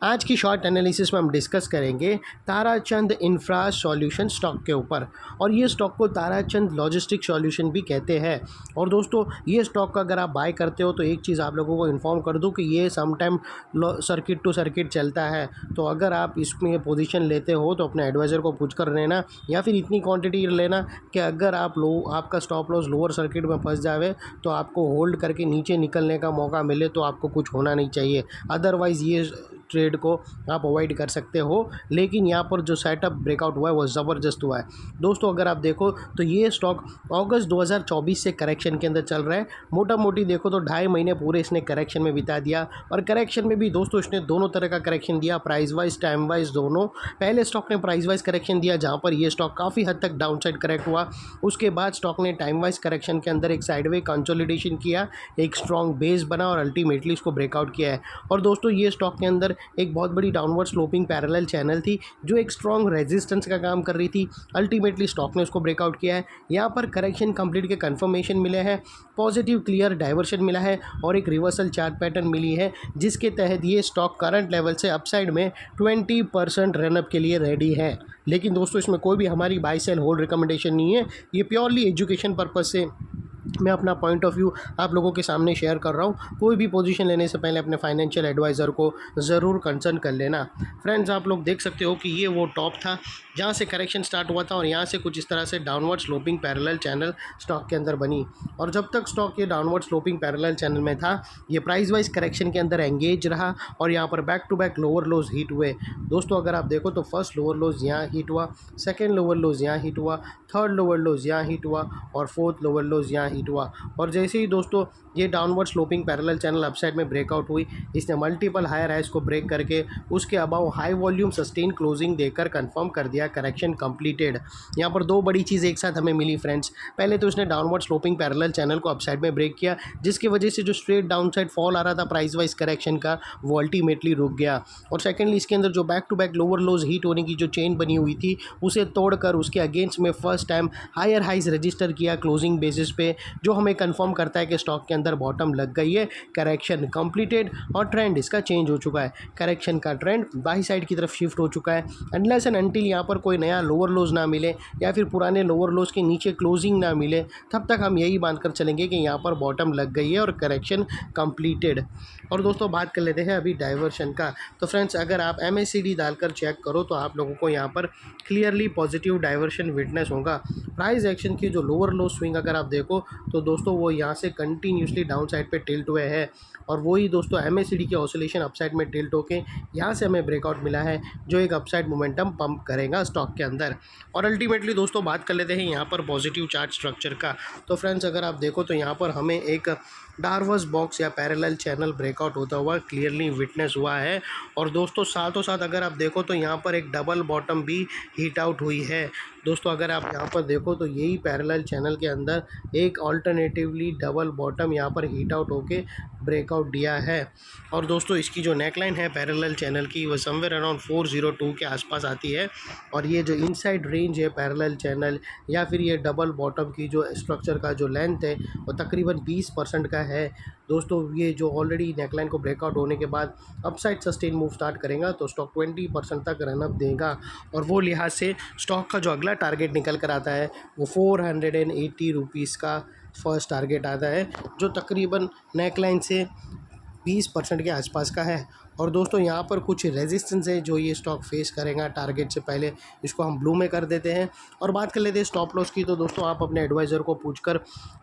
आज की short analysis में हम डिस्कस करेंगे ताराचंद इंफ्रा सॉल्यूशन स्टॉक के ऊपर। और ये स्टॉक को ताराचंद लॉजिस्टिक सॉल्यूशन भी कहते हैं। और दोस्तों ये स्टॉक का अगर आप बाय करते हो तो एक चीज़ आप लोगों को इन्फॉर्म कर दूं कि ये समटाइम सर्किट टू सर्किट चलता है। तो अगर आप इसमें पोजीशन लेते हो तो अपने एडवाइज़र को पूछ कर लेना, या फिर इतनी क्वांटिटी लेना कि अगर आपका स्टॉप लॉस लोअर सर्किट में फंस जावे तो आपको होल्ड करके नीचे निकलने का मौका मिले तो आपको कुछ होना नहीं चाहिए। अदरवाइज़ ये ट्रेड को आप अवॉइड कर सकते हो। लेकिन यहाँ पर जो सेटअप ब्रेकआउट हुआ है वो ज़बरदस्त हुआ है। दोस्तों अगर आप देखो तो ये स्टॉक अगस्त 2024 से करेक्शन के अंदर चल रहा है। मोटा मोटी देखो तो 2.5 महीने पूरे इसने करेक्शन में बिता दिया। और करेक्शन में भी दोस्तों इसने दोनों तरह का करेक्शन दिया, प्राइस वाइज टाइम वाइज दोनों। पहले स्टॉक ने प्राइस वाइज करेक्शन दिया जहाँ पर ये स्टॉक काफ़ी हद तक डाउन साइड करेक्ट हुआ। उसके बाद स्टॉक ने टाइम वाइज करेक्शन के अंदर एक साइडवे कंसोलिडेशन किया, एक स्ट्रॉन्ग बेस बना और अल्टीमेटली इसको ब्रेकआउट किया है। और दोस्तों ये स्टॉक के अंदर एक बहुत बड़ी डाउनवर्ड स्लोपिंग पैरेलल चैनल थी जो एक स्ट्रॉन्ग रेजिस्टेंस का काम कर रही थी। अल्टीमेटली स्टॉक ने उसको ब्रेकआउट किया है। यहाँ पर करेक्शन कंप्लीट के कंफर्मेशन मिले हैं, पॉजिटिव क्लियर डाइवर्शन मिला है और एक रिवर्सल चार्ट पैटर्न मिली है, जिसके तहत ये स्टॉक करंट लेवल से अपसाइड में 20% रनअप के लिए रेडी है। लेकिन दोस्तों इसमें कोई भी हमारी बाय सेल होल्ड रिकमेंडेशन नहीं है। ये प्योरली एजुकेशन पर्पज़ से मैं अपना पॉइंट ऑफ व्यू आप लोगों के सामने शेयर कर रहा हूँ। कोई भी पोजीशन लेने से पहले अपने फाइनेंशियल एडवाइज़र को ज़रूर कंसल्ट कर लेना। फ्रेंड्स आप लोग देख सकते हो कि ये वो टॉप था जहाँ से करेक्शन स्टार्ट हुआ था और यहाँ से कुछ इस तरह से downward sloping parallel channel stock के अंदर बनी। और जब तक स्टॉक ये डाउनवर्ड स्लोपिंग पैरेलल चैनल में था ये प्राइस वाइज करेक्शन के अंदर एंगेज रहा और यहाँ पर back to back lower lows hit हुए। दोस्तों अगर आप देखो तो फर्स्ट लोअर लोज यहाँ हिट हुआ, सेकेंड लोअर लोज यहाँ हिट हुआ, थर्ड लोअर लोज यहाँ हिट हुआ और फोर्थ लोअर लोज यहाँ हिट हुआ। और जैसे ही दोस्तों ये downward sloping parallel channel upside में ब्रेकआउट हुई, इसने मल्टीपल हायर हाइज को ब्रेक करके उसके above high volume sustain closing देकर कंफर्म कर दिया करेक्शन कंप्लीटेड। यहाँ पर दो बड़ी चीज़ एक साथ हमें मिली फ्रेंड्स। पहले तो इसने डाउनवर्ड स्लोपिंग पैरेलल चैनल को अपसाइड में ब्रेक किया, जिसकी वजह से जो स्ट्रेट डाउन साइड फॉल आ रहा था प्राइस वाइज करेक्शन का वो अल्टीमेटली रुक गया। और सेकेंडली इसके अंदर जो back to back lower lows hit होने की जो चेन बनी हुई थी उसे तोड़कर उसके अगेंस्ट में first time higher highs register किया क्लोजिंग बेसिस पे, जो हमें कंफर्म करता है कि स्टॉक के अंदर बॉटम लग गई है, करेक्शन कंप्लीटेड और ट्रेंड इसका चेंज हो चुका है। करेक्शन का ट्रेंड बाई साइड की तरफ शिफ्ट हो चुका है। अनलेस एंड अनटिल यहाँ पर कोई नया लोअर लोज ना मिले या फिर पुराने लोअर लोज के नीचे क्लोजिंग ना मिले, तब तक हम यही मान कर चलेंगे कि यहाँ पर बॉटम लग गई है और करेक्शन कंप्लीटेड। और दोस्तों बात कर लेते हैं अभी डाइवर्शन का। तो फ्रेंड्स अगर आप MACD डालकर चेक करो तो आप लोगों को यहाँ पर क्लियरली पॉजिटिव डाइवर्शन विटनेस होगा। प्राइस एक्शन की जो लोअर लो स्विंग अगर आप देखो तो दोस्तों वो यहाँ से कंटिन्यूसली डाउन साइड पे टिल्ट हुए हैं और वही दोस्तों MACD के ऑसिलेशन अपसाइड में टिल्ट होके यहाँ से हमें ब्रेकआउट मिला है जो एक अपसाइड मोमेंटम पंप करेगा स्टॉक के अंदर। और अल्टीमेटली दोस्तों बात कर लेते हैं यहाँ पर पॉजिटिव चार्ट स्ट्रक्चर का। तो फ्रेंड्स अगर आप देखो तो यहाँ पर हमें एक डार्वस बॉक्स या पैरेलल चैनल ब्रेकआउट होता हुआ क्लियरली विटनेस हुआ है। और दोस्तों साथों साथ अगर आप देखो तो यहाँ पर एक डबल बॉटम भी हीट आउट हुई है। दोस्तों अगर आप यहाँ पर देखो तो यही पैरेलल चैनल के अंदर एक ऑल्टरनेटिवली डबल बॉटम यहाँ पर हीट आउट होके ब्रेकआउट दिया है। और दोस्तों इसकी जो नेकलाइन है पैरेलल चैनल की वो समवेयर अराउंड 402 के आसपास आती है। और ये जो इनसाइड रेंज है पैरेलल चैनल या फिर ये डबल बॉटम की जो स्ट्रक्चर का जो लेंथ है वो तकरीबन 20% का है। दोस्तों ये जो ऑलरेडी नेकलाइन को ब्रेकआउट होने के बाद अपसाइड सस्टेन मूव स्टार्ट करेगा तो स्टॉक 20% तक रनअप देगा। और वो लिहाज से स्टॉक का जो अगला टारगेट निकल कर आता है वो 480 रुपीज़ का फर्स्ट टारगेट आता है, जो तकरीबन नेकलाइन से 20% के आसपास का है। और दोस्तों यहाँ पर कुछ रेजिस्टेंस है जो ये स्टॉक फेस करेगा टारगेट से पहले, इसको हम ब्लू में कर देते हैं। और बात कर लेते हैं स्टॉप लॉस की। तो दोस्तों आप अपने एडवाइज़र को पूछकर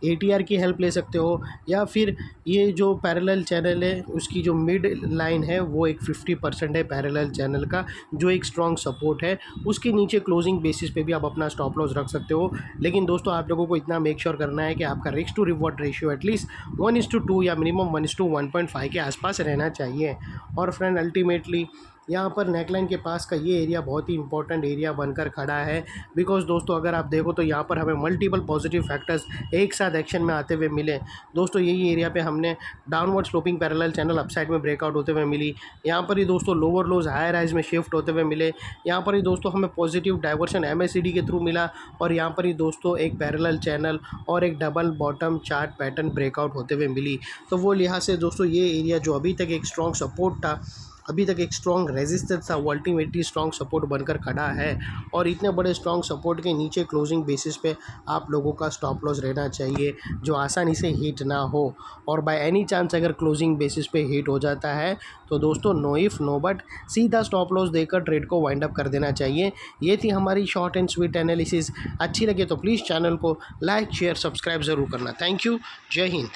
ATR की हेल्प ले सकते हो, या फिर ये जो पैरेलल चैनल है उसकी जो मिड लाइन है वो एक 50% है पैरेलल चैनल का, जो एक स्ट्रॉन्ग सपोर्ट है। उसके नीचे क्लोजिंग बेसिस पे भी आप अपना स्टॉप लॉस रख सकते हो। लेकिन दोस्तों आप लोगों को इतना मेक श्योर करना है कि आपका risk to reward ratio at least 1:2 या मिनिमम 1:1.5 के आसपास रहना चाहिए। और फ्रेंड अल्टीमेटली यहाँ पर नेकलाइन के पास का ये एरिया बहुत ही इंपॉर्टेंट एरिया बनकर खड़ा है, बिकॉज दोस्तों अगर आप देखो तो यहाँ पर हमें मल्टीपल पॉजिटिव फैक्टर्स एक साथ एक्शन में आते हुए मिले। दोस्तों यही एरिया पे हमने downward sloping parallel channel upside में ब्रेकआउट होते हुए मिली। यहाँ पर ही दोस्तों लोअर लोज हायर हाइज में शिफ्ट होते हुए मिले। यहाँ पर ही दोस्तों हमें पॉजिटिव डाइवर्शन MACD के थ्रू मिला। और यहाँ पर ही दोस्तों एक पैरेलल चैनल और एक double bottom chart pattern breakout होते हुए मिली। तो वो लिहाज से दोस्तों ये एरिया जो अभी तक एक स्ट्रॉन्ग सपोर्ट था अभी तक एक स्ट्रॉन्ग रेजिस्टेंस था, वो अल्टीमेटली स्ट्रॉन्ग सपोर्ट बनकर खड़ा है और इतने बड़े स्ट्रॉन्ग सपोर्ट के नीचे क्लोजिंग बेसिस पे आप लोगों का स्टॉप लॉस रहना चाहिए जो आसानी से हिट ना हो। और बाय एनी चांस अगर क्लोजिंग बेसिस पे हिट हो जाता है तो दोस्तों नो इफ नो बट सीधा स्टॉप लॉस देकर ट्रेड को वाइंड अप कर देना चाहिए। ये थी हमारी शॉर्ट एंड स्वीट एनालिसिस। अच्छी लगे तो प्लीज़ चैनल को लाइक शेयर सब्सक्राइब ज़रूर करना। Thank you. जय हिंद।